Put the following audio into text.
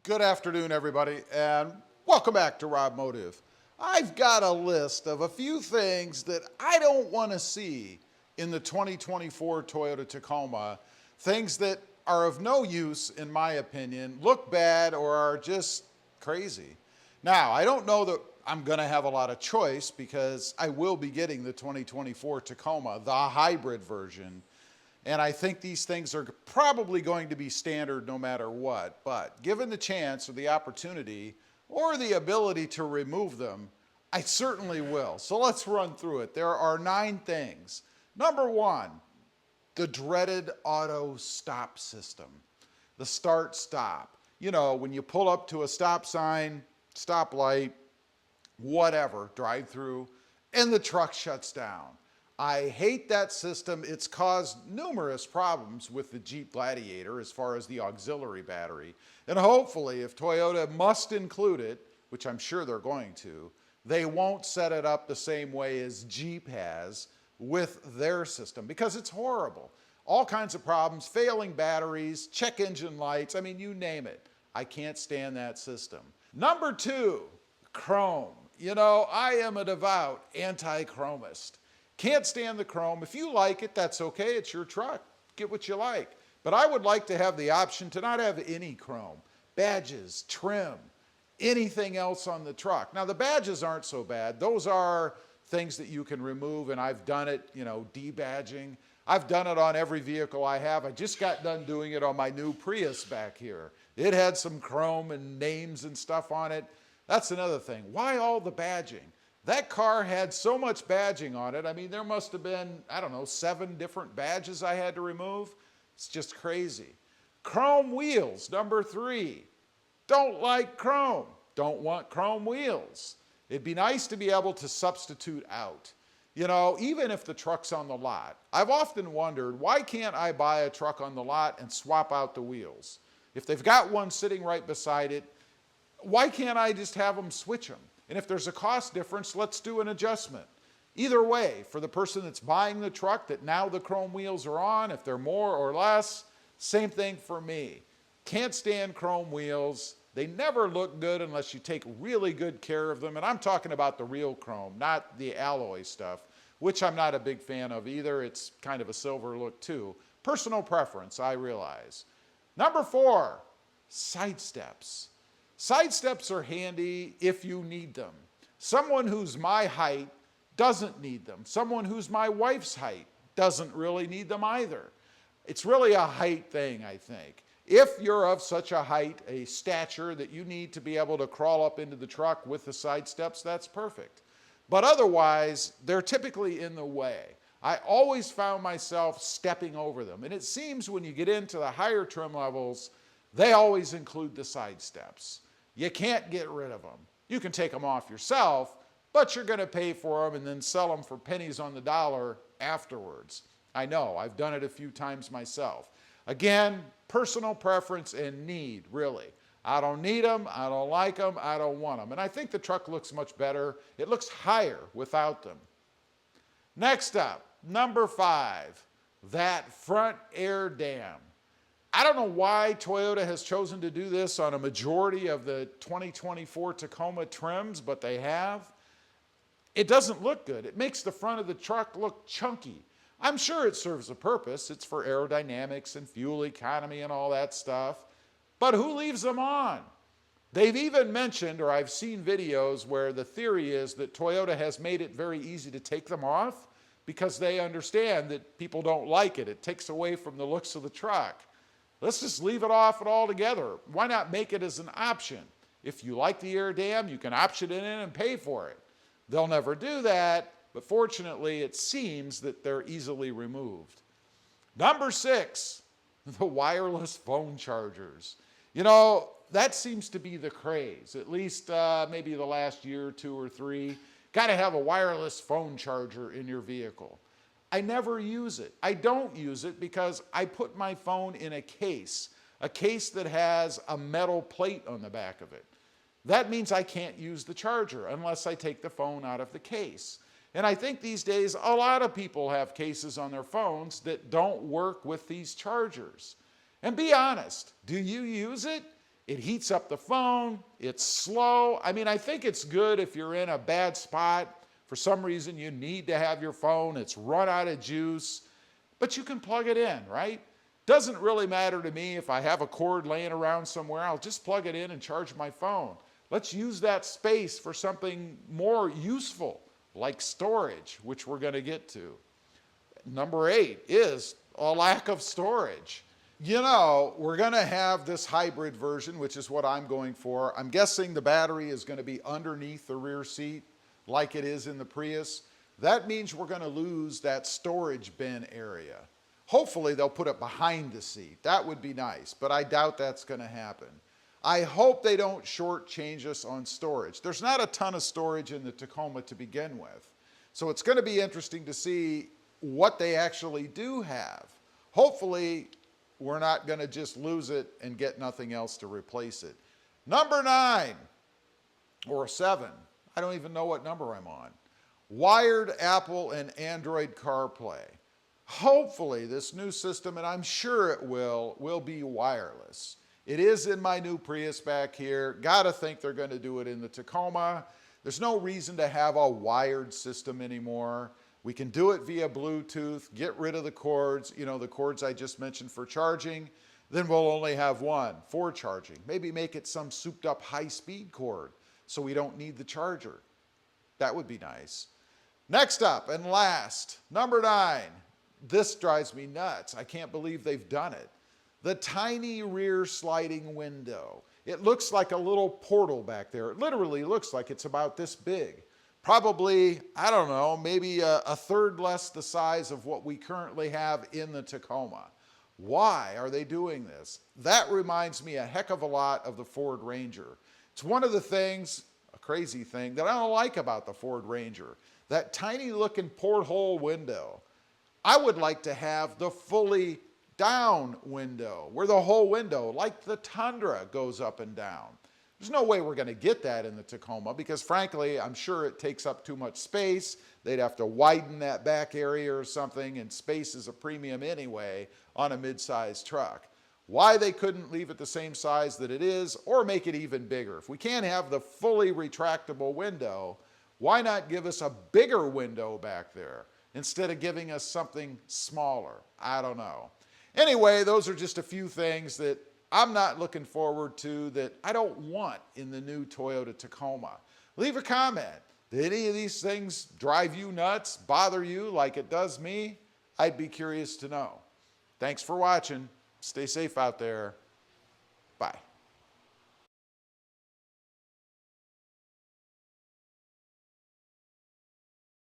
Good afternoon, everybody, and welcome back to RobMotive. I've got a list of a few things that I don't want to see in the 2024 Toyota Tacoma, things that are of no use, in my opinion, look bad, or are just crazy. Now, I don't know that I'm going to have a lot of choice because I will be getting the 2024 Tacoma, the hybrid version. And I think these things are probably going to be standard no matter what. But given the chance or the opportunity or the ability to remove them, I certainly will. So let's run through it. There are 9 things. Number 1, the dreaded auto stop system. The start-stop. You know, when you pull up to a stop sign, stoplight, whatever, drive-through, and the truck shuts down. I hate that system. It's caused numerous problems with the Jeep Gladiator as far as the auxiliary battery. And hopefully, if Toyota must include it, which I'm sure they're going to, they won't set it up the same way as Jeep has with their system because it's horrible. All kinds of problems, failing batteries, check engine lights, I mean, you name it. I can't stand that system. Number 2, chrome. You know, I am a devout anti-chromist. Can't stand the chrome. If you like it, that's okay. It's your truck. Get what you like. But I would like to have the option to not have any chrome. Badges, trim, anything else on the truck. Now, the badges aren't so bad. Those are things that you can remove, and I've done it, you know, debadging. I've done it on every vehicle I have. I just got done doing it on my new Prius back here. It had some chrome and names and stuff on it. That's another thing. Why all the badging? That car had so much badging on it. I mean, there must have been, I don't know, 7 different badges I had to remove. It's just crazy. Chrome wheels, number 3. Don't like chrome. Don't want chrome wheels. It'd be nice to be able to substitute out. You know, even if the truck's on the lot. I've often wondered, why can't I buy a truck on the lot and swap out the wheels? If they've got one sitting right beside it, why can't I just have them switch them? And if there's a cost difference, let's do an adjustment. Either way, for the person that's buying the truck that now the chrome wheels are on, if they're more or less, same thing for me. Can't stand chrome wheels. They never look good unless you take really good care of them. And I'm talking about the real chrome, not the alloy stuff, which I'm not a big fan of either. It's kind of a silver look too. Personal preference, I realize. Number 4, side steps. Side steps are handy if you need them. Someone who's my height doesn't need them. Someone who's my wife's height doesn't really need them either. It's really a height thing, I think. If you're of such a height, a stature that you need to be able to crawl up into the truck with the side steps, that's perfect. But otherwise, they're typically in the way. I always found myself stepping over them. And it seems when you get into the higher trim levels, they always include the side steps. You can't get rid of them. You can take them off yourself, but you're going to pay for them and then sell them for pennies on the dollar afterwards. I know, I've done it a few times myself. Again, personal preference and need, really. I don't need them, I don't like them, I don't want them. And I think the truck looks much better. It looks higher without them. Next up, number 5, that front air dam. I don't know why Toyota has chosen to do this on a majority of the 2024 Tacoma trims, but they have. It doesn't look good. It makes the front of the truck look chunky. I'm sure it serves a purpose. It's for aerodynamics and fuel economy and all that stuff. But who leaves them on? They've even mentioned, or I've seen videos where the theory is that Toyota has made it very easy to take them off because they understand that people don't like it. It takes away from the looks of the truck. Let's just leave it off altogether. Why not make it as an option? If you like the air dam, you can option it in and pay for it. They'll never do that, but fortunately it seems that they're easily removed. Number 6, the wireless phone chargers. You know, that seems to be the craze, at least maybe the last year, 2 or 3. Got to have a wireless phone charger in your vehicle. I never use it. I don't use it because I put my phone in a case that has a metal plate on the back of it. That means I can't use the charger unless I take the phone out of the case. And I think these days a lot of people have cases on their phones that don't work with these chargers. And be honest, do you use it? It heats up the phone. It's slow. I mean, I think it's good if you're in a bad spot. For some reason, you need to have your phone. It's run out of juice. But you can plug it in, right? Doesn't really matter to me if I have a cord laying around somewhere. I'll just plug it in and charge my phone. Let's use that space for something more useful, like storage, which we're going to get to. Number 8 is a lack of storage. You know, we're going to have this hybrid version, which is what I'm going for. I'm guessing the battery is going to be underneath the rear seat like it is in the Prius. That means we're going to lose that storage bin area. Hopefully they'll put it behind the seat. That would be nice, but I doubt that's going to happen. I hope they don't shortchange us on storage. There's not a ton of storage in the Tacoma to begin with. So it's going to be interesting to see what they actually do have. Hopefully we're not going to just lose it and get nothing else to replace it. Number 9 or 7, I don't even know what number I'm on. Wired Apple and Android CarPlay. Hopefully this new system, and I'm sure it will be wireless. It is in my new Prius back here. Gotta think they're going to do it in the Tacoma. There's no reason to have a wired system anymore. We can do it via Bluetooth, get rid of the cords, you know, the cords I just mentioned for charging. Then we'll only have one for charging. Maybe make it some souped up high-speed cord so we don't need the charger. That would be nice. Next up and last, number 9. This drives me nuts. I can't believe they've done it. The tiny rear sliding window. It looks like a little portal back there. It literally looks like it's about this big. Probably, I don't know, maybe a third less the size of what we currently have in the Tacoma. Why are they doing this? That reminds me a heck of a lot of the Ford Ranger. It's one of the things, a crazy thing, that I don't like about the Ford Ranger. That tiny looking porthole window. I would like to have the fully down window, where the whole window, like the Tundra, goes up and down. There's no way we're going to get that in the Tacoma because, frankly, I'm sure it takes up too much space. They'd have to widen that back area or something, and space is a premium anyway on a mid-sized truck. Why they couldn't leave it the same size that it is or make it even bigger? If we can't have the fully retractable window, why not give us a bigger window back there instead of giving us something smaller? I don't know. Anyway, those are just a few things that I'm not looking forward to, that I don't want in the new Toyota Tacoma. Leave a comment. Did any of these things drive you nuts, bother you like it does me? I'd be curious to know. Thanks for watching. Stay safe out there. Bye.